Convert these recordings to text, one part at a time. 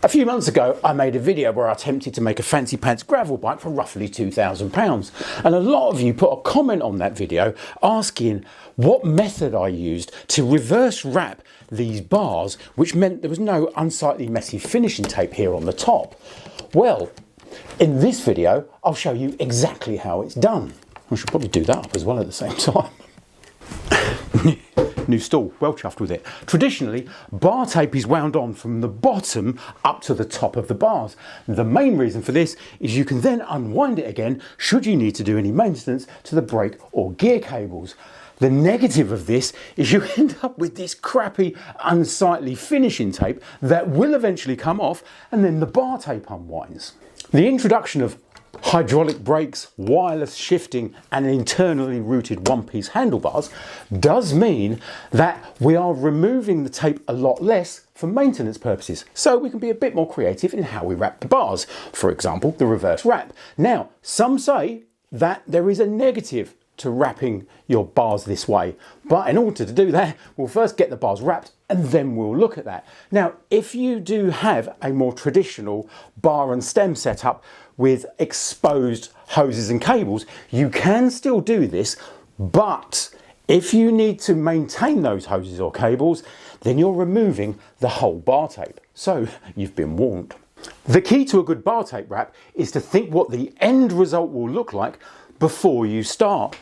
A few months ago, I made a video where I attempted to make a fancy pants gravel bike for roughly £2,000. And a lot of you put a comment on that video asking what method I used to reverse wrap these bars, which meant there was no unsightly messy finishing tape here on the top. Well, in this video, I'll show you exactly how it's done. I should probably do that up as well at the same time. New stall, well chuffed with it. Traditionally, bar tape is wound on from the bottom up to the top of the bars. The main reason for this is you can then unwind it again should you need to do any maintenance to the brake or gear cables. The negative of this is you end up with this crappy, unsightly finishing tape that will eventually come off and then the bar tape unwinds. The introduction of hydraulic brakes, wireless shifting and internally routed one-piece handlebars does mean that we are removing the tape a lot less for maintenance purposes, so we can be a bit more creative in how we wrap the bars. For example, the reverse wrap. Now, some say that there is a negative to wrapping your bars this way, but in order to do that, we'll first get the bars wrapped and then we'll look at that. Now, if you do have a more traditional bar and stem setup with exposed hoses and cables, you can still do this, but if you need to maintain those hoses or cables, then you're removing the whole bar tape. So you've been warned. The key to a good bar tape wrap is to think what the end result will look like before you start.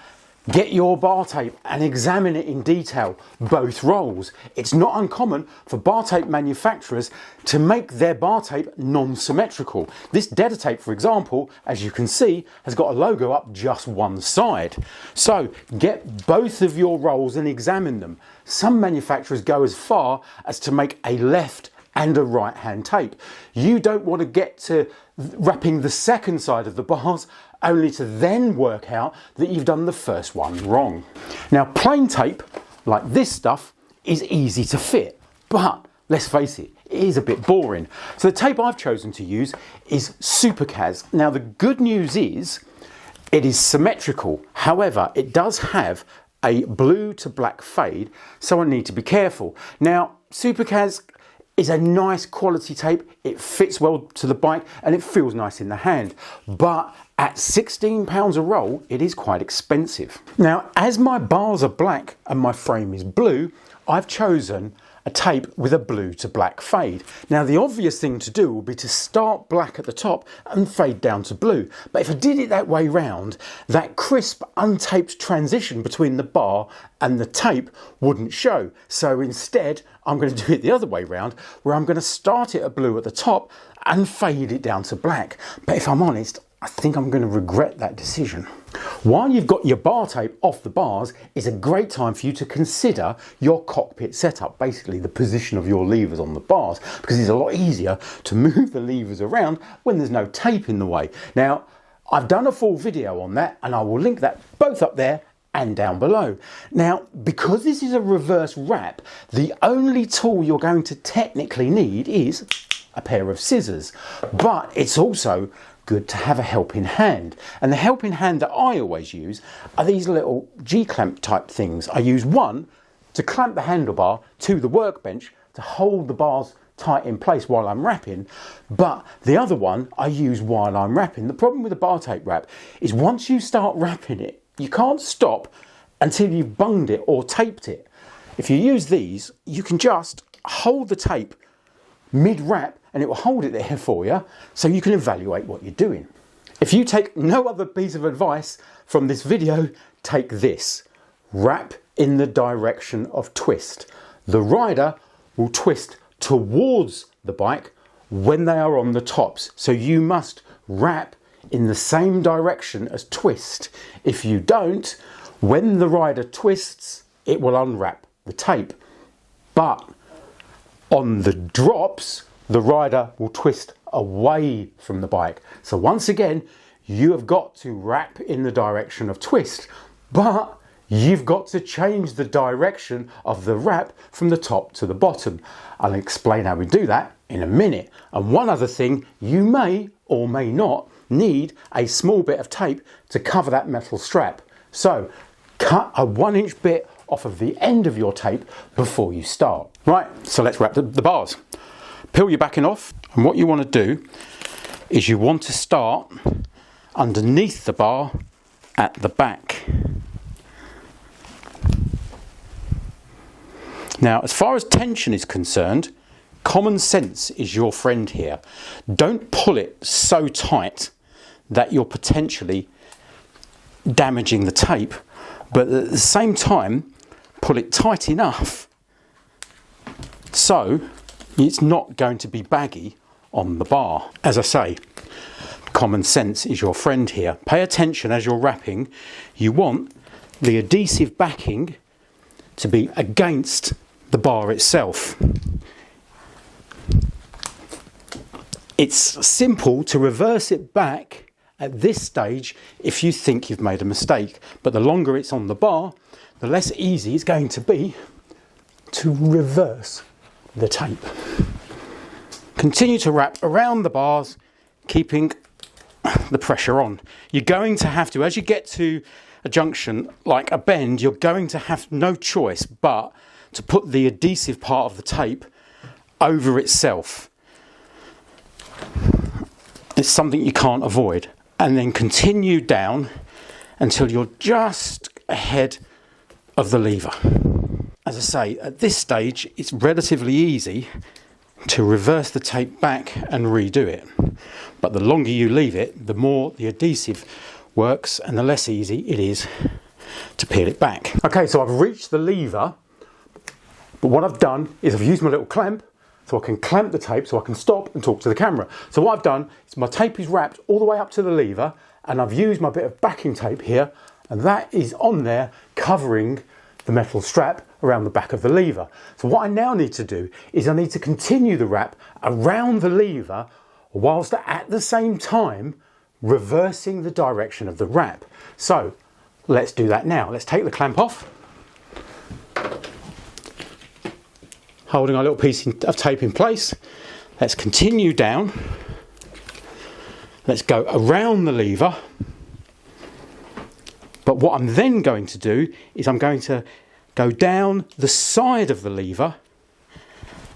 Get your bar tape and examine it in detail, both rolls. It's not uncommon for bar tape manufacturers to make their bar tape non-symmetrical. This deader tape, for example, as you can see, has got a logo up just one side. So get both of your rolls and examine them. Some manufacturers go as far as to make a left and a right hand tape. You don't want to get to wrapping the second side of the bars only to then work out that you've done the first one wrong. Now, plain tape like this stuff is easy to fit, but let's face it, it is a bit boring. So the tape I've chosen to use is Supacaz. Now, the good news is it is symmetrical. However, it does have a blue to black fade, so I need to be careful. Now, Supacaz is a nice quality tape. It fits well to the bike and it feels nice in the hand. But at £16 a roll, it is quite expensive. Now, as my bars are black and my frame is blue, I've chosen a tape with a blue to black fade. Now, the obvious thing to do would be to start black at the top and fade down to blue. But if I did it that way round, that crisp, untaped transition between the bar and the tape wouldn't show. So instead, I'm going to do it the other way round, where I'm going to start it at blue at the top and fade it down to black. But if I'm honest, I think I'm going to regret that decision. While you've got your bar tape off the bars, is a great time for you to consider your cockpit setup, basically the position of your levers on the bars, because it's a lot easier to move the levers around when there's no tape in the way. Now, I've done a full video on that and I will link that both up there and down below. Now, because this is a reverse wrap, the only tool you're going to technically need is a pair of scissors, but it's also good to have a helping hand. And the helping hand that I always use are these little G-clamp type things. I use one to clamp the handlebar to the workbench to hold the bars tight in place while I'm wrapping, but the other one I use while I'm wrapping. The problem with the bar tape wrap is once you start wrapping it, you can't stop until you've bunged it or taped it. If you use these, you can just hold the tape mid-wrap and it will hold it there for you so you can evaluate what you're doing. If you take no other piece of advice from this video, take this. Wrap in the direction of twist. The rider will twist towards the bike when they are on the tops, so you must wrap in the same direction as twist. If you don't, when the rider twists, it will unwrap the tape. But on the drops, the rider will twist away from the bike. So once again, you have got to wrap in the direction of twist, but you've got to change the direction of the wrap from the top to the bottom. I'll explain how we do that in a minute. And one other thing, you may or may not need a small bit of tape to cover that metal strap. So cut a 1-inch bit off of the end of your tape before you start. Right, so let's wrap the bars. peel your backing off, and what you want to do is you want to start underneath the bar at the back. Now, as far as tension is concerned, common sense is your friend here. Don't pull it so tight that you're potentially damaging the tape, but at the same time, pull it tight enough so it's not going to be baggy on the bar. As I say, common sense is your friend here. Pay attention as you're wrapping. You want the adhesive backing to be against the bar itself. It's simple to reverse it back at this stage if you think you've made a mistake, but the longer it's on the bar, the less easy it's going to be to reverse the tape. Continue to wrap around the bars, keeping the pressure on. You're going to have to, as you get to a junction like a bend, you're going to have no choice but to put the adhesive part of the tape over itself. It's something you can't avoid. And then continue down until you're just ahead of the lever. As I say, at this stage, it's relatively easy to reverse the tape back and redo it. But the longer you leave it, the more the adhesive works and the less easy it is to peel it back. Okay, so I've reached the lever, but what I've done is I've used my little clamp so I can clamp the tape so I can stop and talk to the camera. So what I've done is my tape is wrapped all the way up to the lever, and I've used my bit of backing tape here, and that is on there covering the metal strap around the back of the lever. So what I now need to do is I need to continue the wrap around the lever whilst at the same time reversing the direction of the wrap. So let's do that now. Let's take the clamp off, holding our little piece of tape in place. Let's continue down. Let's go around the lever. But what I'm then going to do is I'm going to go down the side of the lever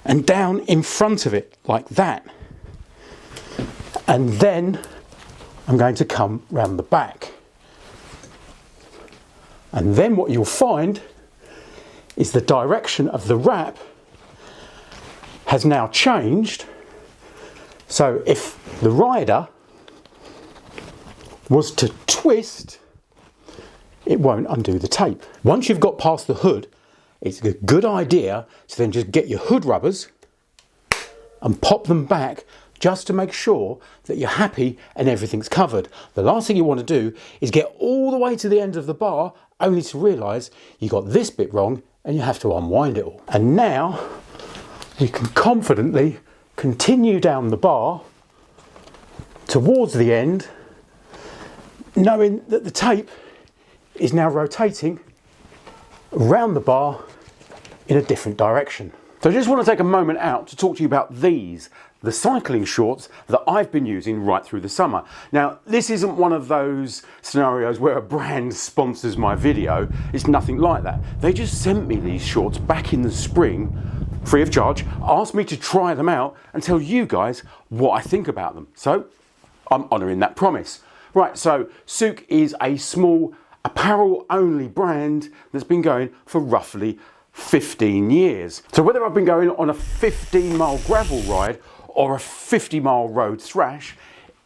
and down in front of it like that. And then I'm going to come round the back. And then what you'll find is the direction of the wrap has now changed. So if the rider was to twist, it won't undo the tape. Once you've got past the hood, it's a good idea to then just get your hood rubbers and pop them back just to make sure that you're happy and everything's covered. The last thing you want to do is get all the way to the end of the bar only to realise you got this bit wrong and you have to unwind it all. And now you can confidently continue down the bar towards the end, knowing that the tape is now rotating around the bar in a different direction. So I just want to take a moment out to talk to you about these, the cycling shorts that I've been using right through the summer. Now, this isn't one of those scenarios where a brand sponsors my video. It's nothing like that. They just sent me these shorts back in the spring, free of charge, asked me to try them out and tell you guys what I think about them. So I'm honouring that promise. Right, so Supacaz is a small apparel only brand that's been going for roughly 15 years. So whether I've been going on a 15-mile gravel ride or a 50-mile road thrash,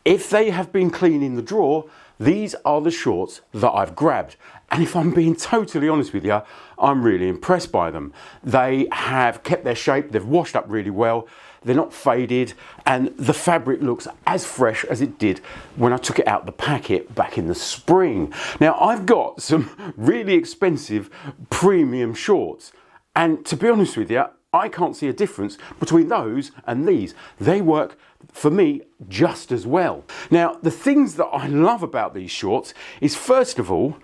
if they have been clean in the drawer, these are the shorts that I've grabbed. And if I'm being totally honest with you, I'm really impressed by them. They have kept their shape, they've washed up really well, they're not faded, and the fabric looks as fresh as it did when I took it out the packet back in the spring. Now, I've got some really expensive premium shorts, and to be honest with you, I can't see a difference between those and these. They work for me just as well. Now, the things that I love about these shorts is, first of all,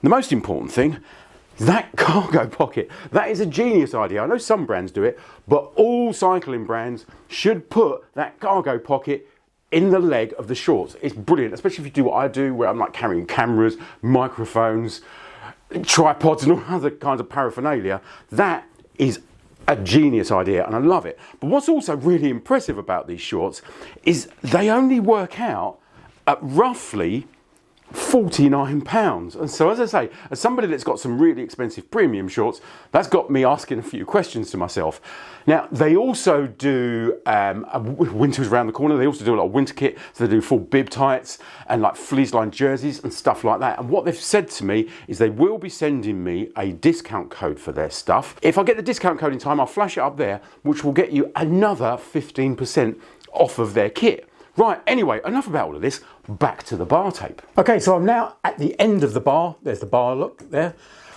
the most important thing, that cargo pocket. That is a genius idea. I know some brands do it, but all cycling brands should put that cargo pocket in the leg of the shorts. It's brilliant, especially if you do what I do, where I'm like carrying cameras, microphones, tripods and all other kinds of paraphernalia. That is a genius idea and I love it. But what's also really impressive about these shorts is they only work out at roughly £49. And so, as I say, as somebody that's got some really expensive premium shorts, that's got me asking a few questions to myself. Now, they also do, winter's around the corner, they also do a lot of winter kit, so they do full bib tights and like fleece lined jerseys and stuff like that. And what they've said to me is they will be sending me a discount code for their stuff. If I get the discount code in time, I'll flash it up there, which will get you another 15% off of their kit. Right, anyway, enough about all of this, back to the bar tape. Okay, so I'm now at the end of the bar, there's the bar look there,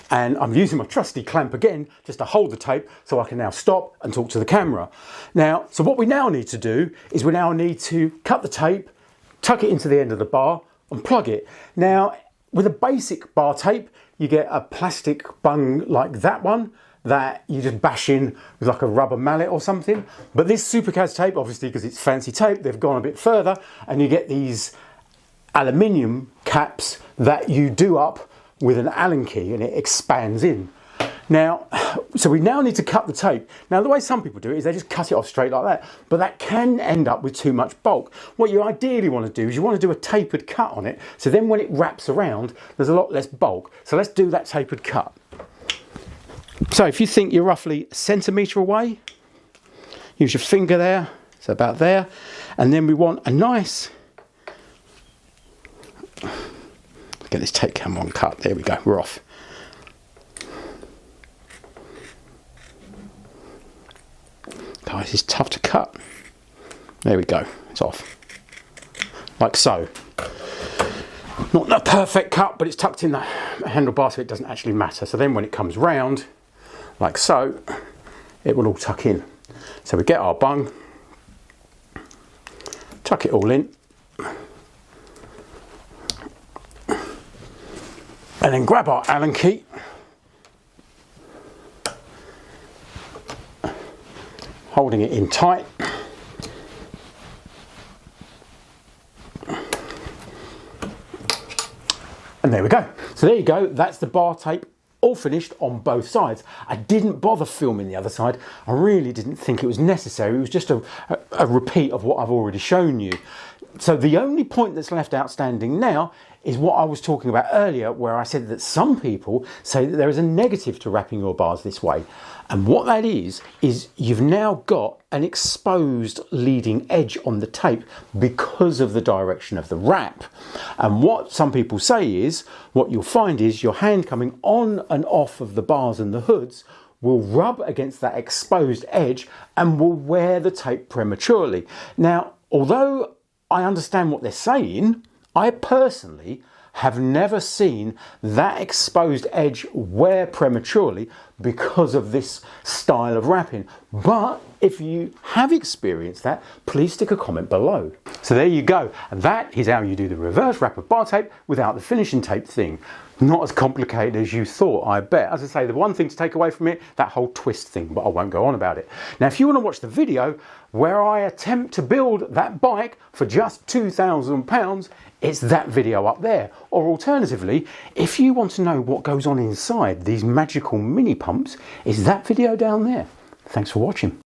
and I'm using my trusty clamp again just to hold the tape so I can now stop and talk to the camera. Now, so what we now need to do is we now need to cut the tape, tuck it into the end of the bar and plug it. Now, with a basic bar tape, you get a plastic bung like that one, that you just bash in with like a rubber mallet or something. But this Supacaz tape, obviously because it's fancy tape, they've gone a bit further and you get these aluminium caps that you do up with an Allen key and it expands in. Now, so we now need to cut the tape. Now the way some people do it is they just cut it off straight like that, but that can end up with too much bulk. What you ideally want to do is you want to do a tapered cut on it, so then when it wraps around, there's a lot less bulk. So let's do that tapered cut. So if you think you're roughly a centimetre away, use your finger there, so about there, and then we want a nice, get this tape cam on cut, there we go, we're off. Oh, this is tough to cut. There we go, it's off. Like so. Not a perfect cut, but it's tucked in the handlebar so it doesn't actually matter. So then when it comes round, like so, it will all tuck in. So we get our bung, tuck it all in, and then grab our Allen key, holding it in tight, and there we go. So there you go, that's the bar tape all finished on both sides. I didn't bother filming the other side. I really didn't think it was necessary. It was just a repeat of what I've already shown you. So the only point that's left outstanding now is what I was talking about earlier, where I said that some people say that there is a negative to wrapping your bars this way. And what that is you've now got an exposed leading edge on the tape because of the direction of the wrap. And what some people say is, what you'll find is your hand coming on and off of the bars and the hoods will rub against that exposed edge and will wear the tape prematurely. Now, although I understand what they're saying, I personally have never seen that exposed edge wear prematurely because of this style of wrapping. But if you have experienced that, please stick a comment below. So there you go. And that is how you do the reverse wrap of bar tape without the finishing tape thing. Not as complicated as you thought, I bet. As I say, the one thing to take away from it, that whole twist thing, but I won't go on about it. Now, if you want to watch the video where I attempt to build that bike for just £2,000, it's that video up there. Or alternatively, if you want to know what goes on inside these magical mini pumps, it's that video down there. Thanks for watching.